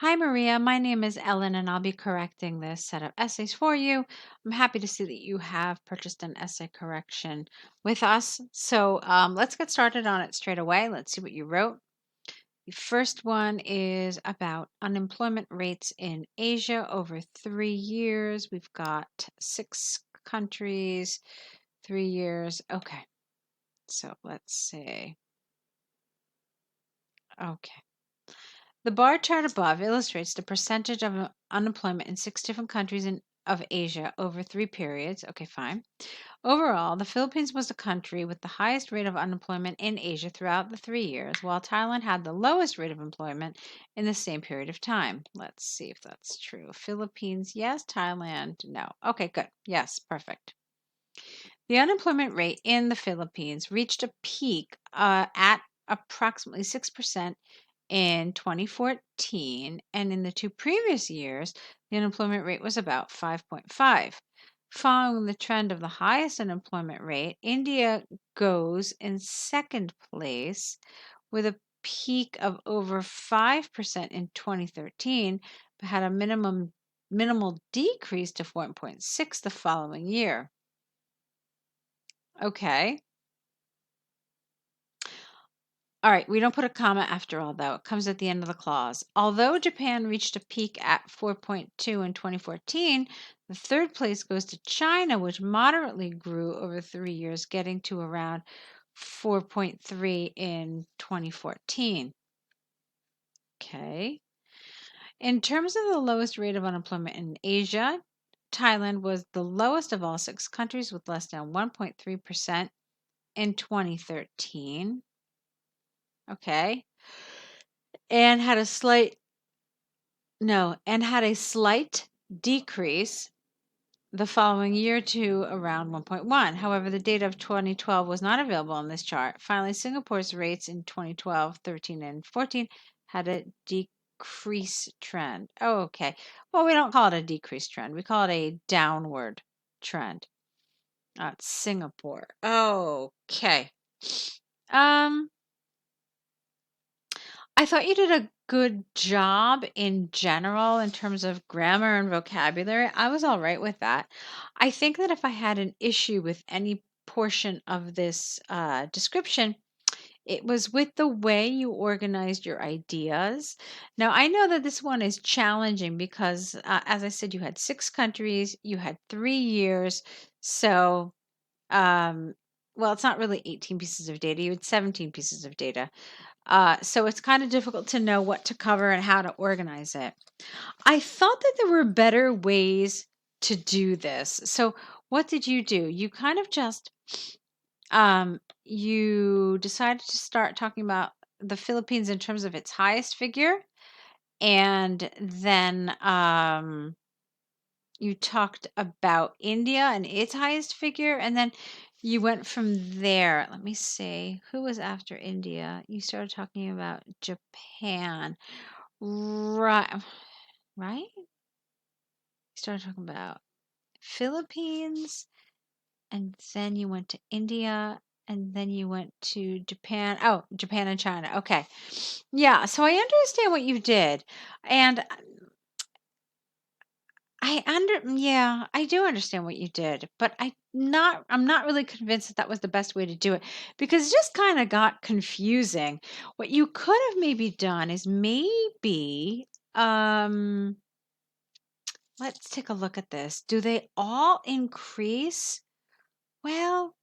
Hi, Maria. My name is Ellen, and I'll be correcting this set of essays for you. I'm happy to see that you have purchased an essay correction with us. So let's get started on it straight away. Let's see what you wrote. The first one is about unemployment rates in Asia over 3 years. We've got 6 countries, 3 years. Okay, so let's see. Okay. The bar chart above illustrates the percentage of unemployment in 6 different countries of Asia over 3 periods. Okay, fine. Overall, the Philippines was the country with the highest rate of unemployment in Asia throughout the 3 years, while Thailand had the lowest rate of employment in the same period of time. Let's see if that's true. Philippines, yes. Thailand, no. Okay, good. Yes, perfect. The unemployment rate in the Philippines reached a peak at approximately 6% in 2014, and in the 2 previous years, the unemployment rate was about 5.5. Following the trend of the highest unemployment rate, India goes in second place with a peak of over 5% in 2013, but had a minimal decrease to 4.6 the following year. Okay. All right, we don't put a comma after all, though. It comes at the end of the clause. Although Japan reached a peak at 4.2 in 2014, the third place goes to China, which moderately grew over 3 years, getting to around 4.3 in 2014. Okay. In terms of the lowest rate of unemployment in Asia, Thailand was the lowest of all 6 countries with less than 1.3% in 2013. Okay. And had a slight decrease the following year to around 1.1. However, the data of 2012 was not available on this chart. Finally, Singapore's rates in 2012, 13, and 14 had a decrease trend. Oh, okay. Well, we don't call it a decrease trend. We call it a downward trend. That's Singapore. Okay. I thought you did a good job in general in terms of grammar and vocabulary. I was all right with that. I think that if I had an issue with any portion of this description, it was with the way you organized your ideas. Now, I know that this one is challenging because, as I said, you had 6 countries, you had 3 years. So, well, it's not really 18 pieces of data, you had 17 pieces of data. So it's kind of difficult to know what to cover and how to organize it. I thought that there were better ways to do this. So what did you do? You kind of just you decided to start talking about the Philippines in terms of its highest figure, and then you talked about India and its highest figure, and then you went from there. Let me see. Who was after India? You started talking about Japan. Right. Right? You started talking about Philippines, and then you went to India, and then you went to Japan. Oh, Japan and China. Okay. Yeah, so I understand what you did. And yeah, I do understand what you did, but I'm not really convinced that that was the best way to do it because it just kind of got confusing. What you could have maybe done is maybe um let's take a look at this. Do they all increase? Well,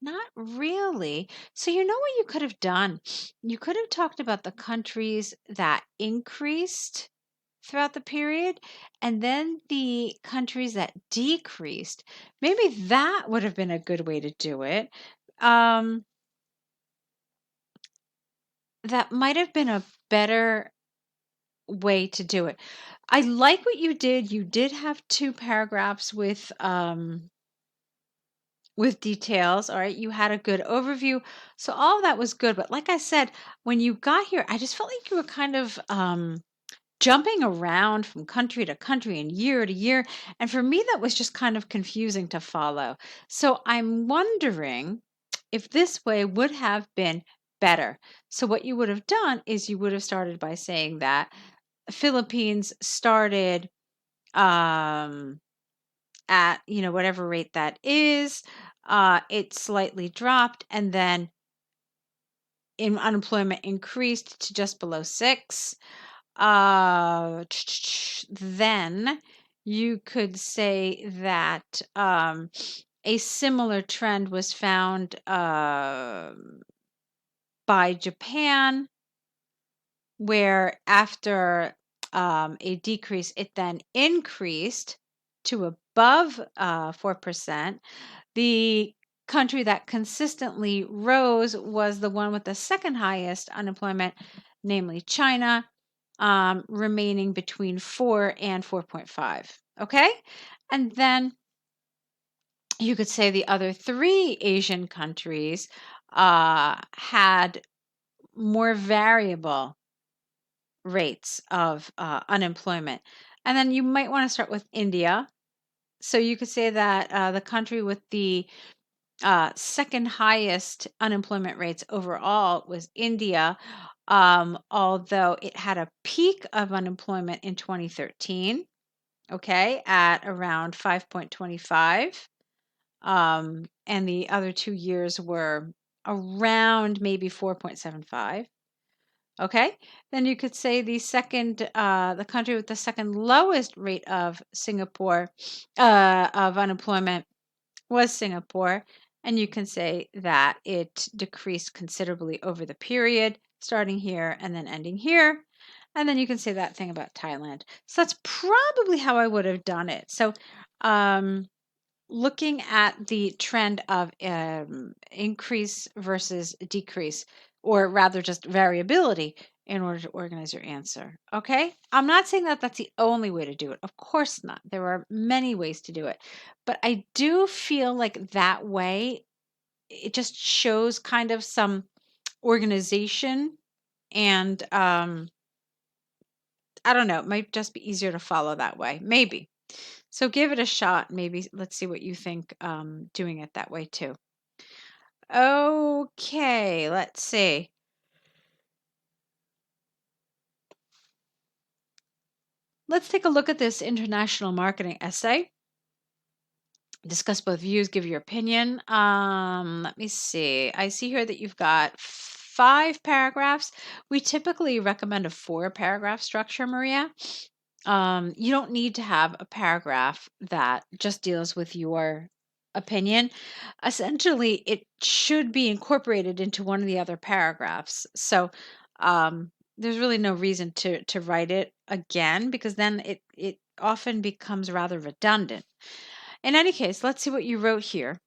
not really. So you know what you could have done? You could have talked about the countries that increased throughout the period and then the countries that decreased. Maybe that would have been a good way to do it. Um, that might have been a better way to do it. I like what you did. You did have 2 paragraphs with details. All right, you had a good overview. So all of that was good, but like I said, when you got here, I just felt like you were kind of jumping around from country to country and year to year. And for me, that was just kind of confusing to follow. So I'm wondering if this way would have been better. So what you would have done is you would have started by saying that Philippines started at, whatever rate that is, it slightly dropped, and then unemployment increased to just below 6. Then you could say that a similar trend was found by Japan, where after a decrease, it then increased to above 4%. The country that consistently rose was the one with the second highest unemployment, namely China, remaining between 4 and 4.5. Okay? And then you could say the other 3 Asian countries had more variable rates of unemployment. And then you might want to start with India. So you could say that the country with the second highest unemployment rates overall was India, although it had a peak of unemployment in 2013, okay, at around 5.25. And the other 2 years were around maybe 4.75. Okay, then you could say the country with the second lowest rate of of unemployment was Singapore, and you can say that it decreased considerably over the period, starting here and then ending here. And then you can say that thing about Thailand. So that's probably how I would have done it. So, looking at the trend of increase versus decrease, or rather just variability, in order to organize your answer. Okay? I'm not saying that that's the only way to do it. Of course not. There are many ways to do it. But I do feel like that way, it just shows kind of some organization, and I don't know, it might just be easier to follow that way. Maybe. So give it a shot. Maybe let's see what you think doing it that way too. Okay, let's see. Let's take a look at this international marketing essay. Discuss both views, give your opinion. Let me see. I see here that you've got 5 paragraphs. We typically recommend a 4-paragraph structure, Maria. You don't need to have a paragraph that just deals with your opinion. Essentially, it should be incorporated into one of the other paragraphs. So there's really no reason to write it again, because then it often becomes rather redundant. In any case, let's see what you wrote here.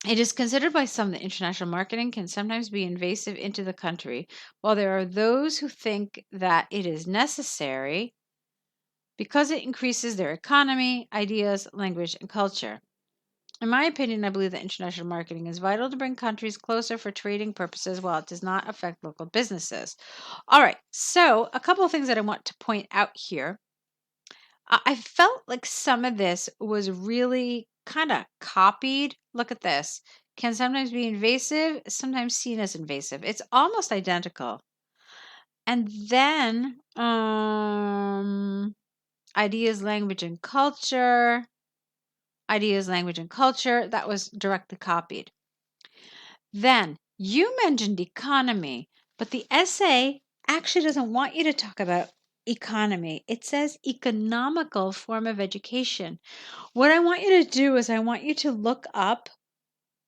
It is considered by some that international marketing can sometimes be invasive into the country, while there are those who think that it is necessary because it increases their economy, ideas, language, and culture. In my opinion, I believe that international marketing is vital to bring countries closer for trading purposes while it does not affect local businesses. All right, so a couple of things that I want to point out here. I felt like some of this was really kind of copied. Look at this. Can sometimes be invasive, sometimes seen as invasive. It's almost identical. And then ideas, language, and culture. Ideas, language, and culture. That was directly copied. Then you mentioned economy, but the essay actually doesn't want you to talk about economy. It says economical form of education. What I want you to do is I want you to look up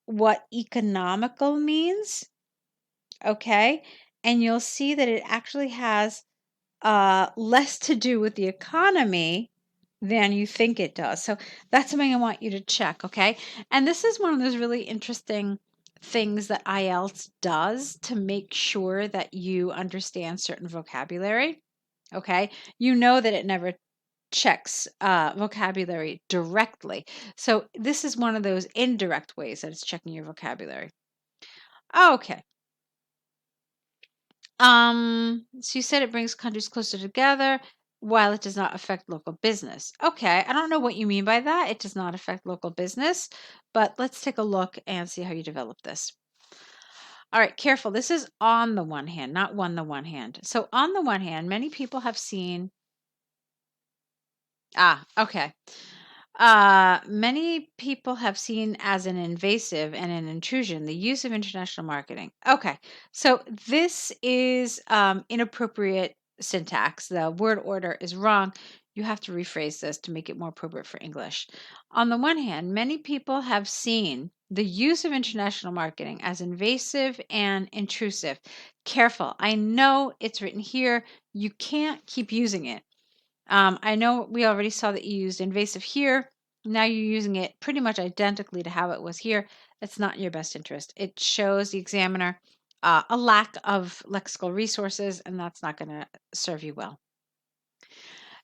what economical means, okay? And you'll see that it actually has less to do with the economy than you think it does. So that's something I want you to check, okay? And this is one of those really interesting things that IELTS does to make sure that you understand certain vocabulary, okay? You know that it never checks vocabulary directly. So this is one of those indirect ways that it's checking your vocabulary. Okay. So you said it brings countries closer together while it does not affect local business. Okay, I don't know what you mean by that. It does not affect local business, but let's take a look and see how you develop this. All right, careful. This is on the one hand, not on the one hand. So on the one hand, many people have seen, okay. Many people have seen as an invasive and an intrusion the use of international marketing. Okay, so this is inappropriate syntax. The word order is wrong. You have to rephrase this to make it more appropriate for English. On the one hand, many people have seen the use of international marketing as invasive and intrusive. Careful. I know it's written here. You can't keep using it. I know we already saw that you used invasive here. Now you're using it pretty much identically to how it was here. It's not in your best interest. It shows the examiner a lack of lexical resources, and that's not going to serve you well.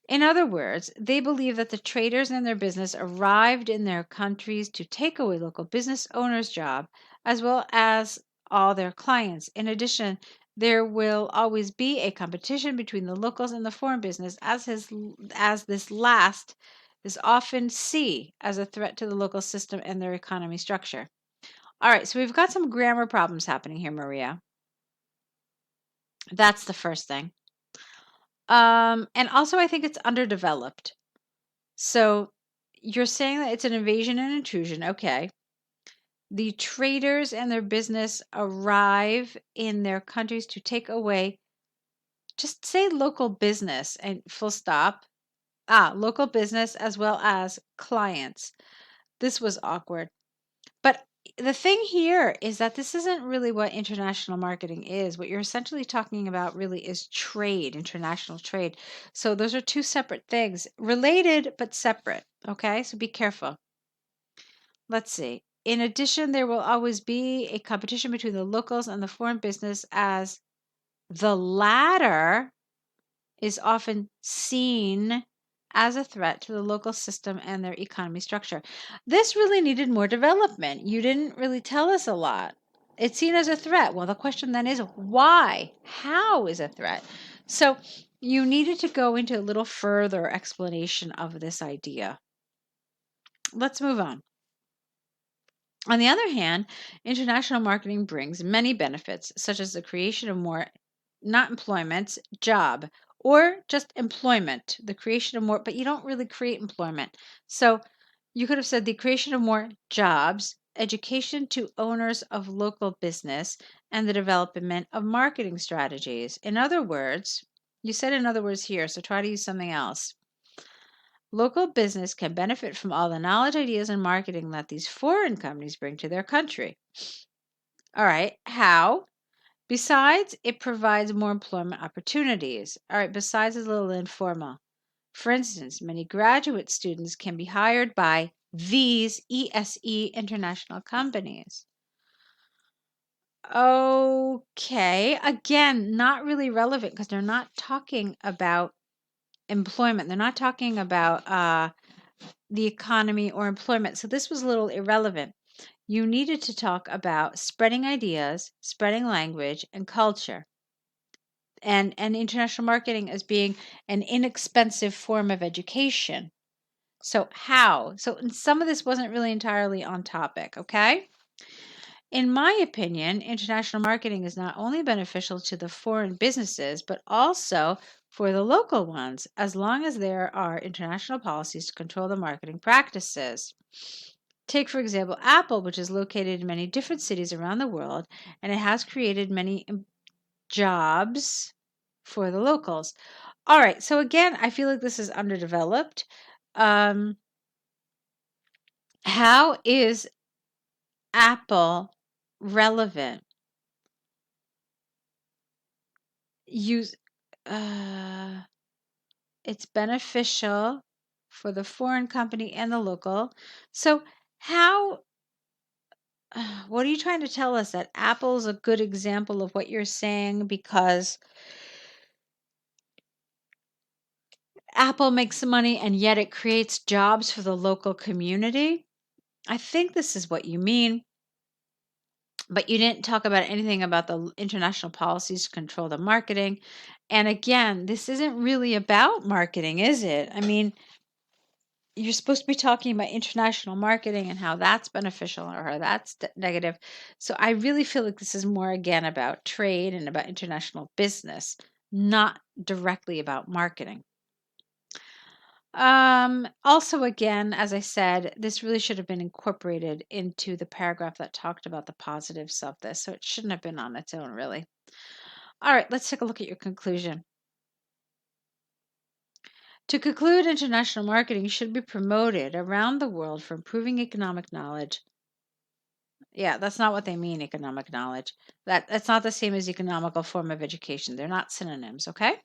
In other words, they believe that the traders and their business arrived in their countries to take away local business owners' job as well as all their clients. In addition, there will always be a competition between the locals and the foreign business, as this last is often seen as a threat to the local system and their economy structure. All right, so we've got some grammar problems happening here, Maria. That's the first thing. And also, I think it's underdeveloped. So you're saying that it's an invasion and intrusion. Okay. The traders and their business arrive in their countries to take away, just say local business and full stop. Local business as well as clients. This was awkward. But the thing here is that this isn't really what international marketing is. What you're essentially talking about really is trade, international trade. So those are two separate things, related but separate. Okay, so be careful. Let's see. In addition, there will always be a competition between the locals and the foreign business, as the latter is often seen as a threat to the local system and their economy structure. This really needed more development. You didn't really tell us a lot. It's seen as a threat. Well, the question then is why? How is a threat? So you needed to go into a little further explanation of this idea. Let's move on. On the other hand, international marketing brings many benefits, such as the creation of more, not employment, job, or just employment, the creation of more, but you don't really create employment. So you could have said the creation of more jobs, education to owners of local business, and the development of marketing strategies. In other words, you said in other words here, so try to use something else. Local business can benefit from all the knowledge, ideas, and marketing that these foreign companies bring to their country. All right, how? Besides, it provides more employment opportunities. All right, besides, is a little informal. For instance, many graduate students can be hired by these ESE international companies. Okay, again, not really relevant because they're not talking about employment. They're not talking about the economy or employment. So this was a little irrelevant. You needed to talk about spreading ideas, spreading language, and culture. And international marketing as being an inexpensive form of education. So how? So some of this wasn't really entirely on topic, okay? In my opinion, international marketing is not only beneficial to the foreign businesses, but also for the local ones, as long as there are international policies to control the marketing practices. Take, for example, Apple, which is located in many different cities around the world, and it has created many jobs for the locals. All right, so again, I feel like this is underdeveloped. How is Apple relevant? Use it's beneficial for the foreign company and the local. So how what are you trying to tell us, that Apple is a good example of what you're saying because Apple makes money and yet it creates jobs for the local community? I think this is what you mean. But you didn't talk about anything about the international policies to control the marketing. And again, this isn't really about marketing, is it? I mean, you're supposed to be talking about international marketing and how that's beneficial or how that's negative. So I really feel like this is more again about trade and about international business, not directly about marketing. Also, again, as I said, this really should have been incorporated into the paragraph that talked about the positives of this. So it shouldn't have been on its own, really. All right, let's take a look at your conclusion. To conclude, international marketing should be promoted around the world for improving economic knowledge. Yeah, that's not what they mean, economic knowledge. That's not the same as economical form of education. They're not synonyms, okay?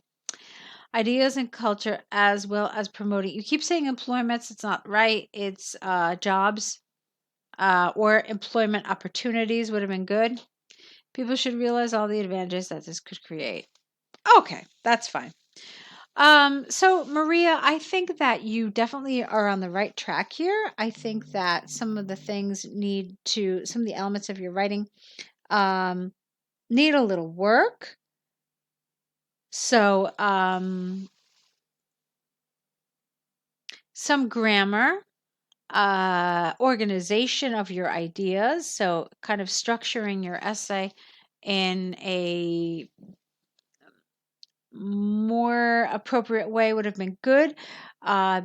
Ideas and culture as well as promoting. You keep saying employments, it's not right. It's jobs or employment opportunities would have been good. People should realize all the advantages that this could create. Okay, that's fine. So Maria, I think that you definitely are on the right track here. I think that some of the things some of the elements of your writing um, need a little work. So some grammar, organization of your ideas. So kind of structuring your essay in a more appropriate way would have been good.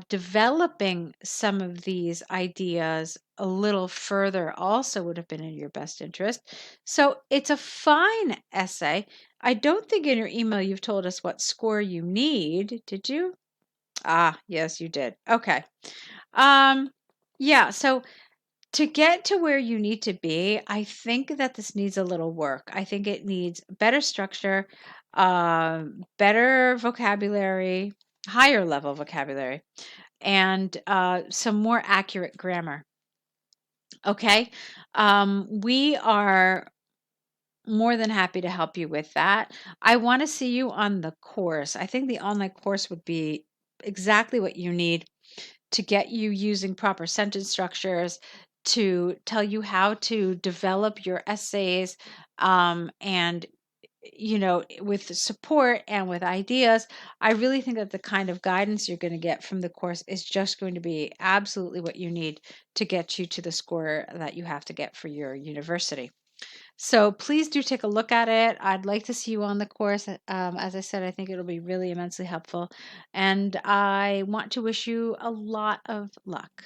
Developing some of these ideas a little further also would have been in your best interest. So it's a fine essay. I don't think in your email you've told us what score you need. Did you? Ah, yes, you did. Okay. Um, yeah, so to get to where you need to be, I think that this needs a little work. I think it needs better structure, better vocabulary, higher level vocabulary, and some more accurate grammar. Okay. We are more than happy to help you with that. I want to see you on the course. I think the online course would be exactly what you need to get you using proper sentence structures, to tell you how to develop your essays, and with support and with ideas. I really think that the kind of guidance you're going to get from the course is just going to be absolutely what you need to get you to the score that you have to get for your university. So please do take a look at it. I'd like to see you on the course. As I said, I think it'll be really immensely helpful. And I want to wish you a lot of luck.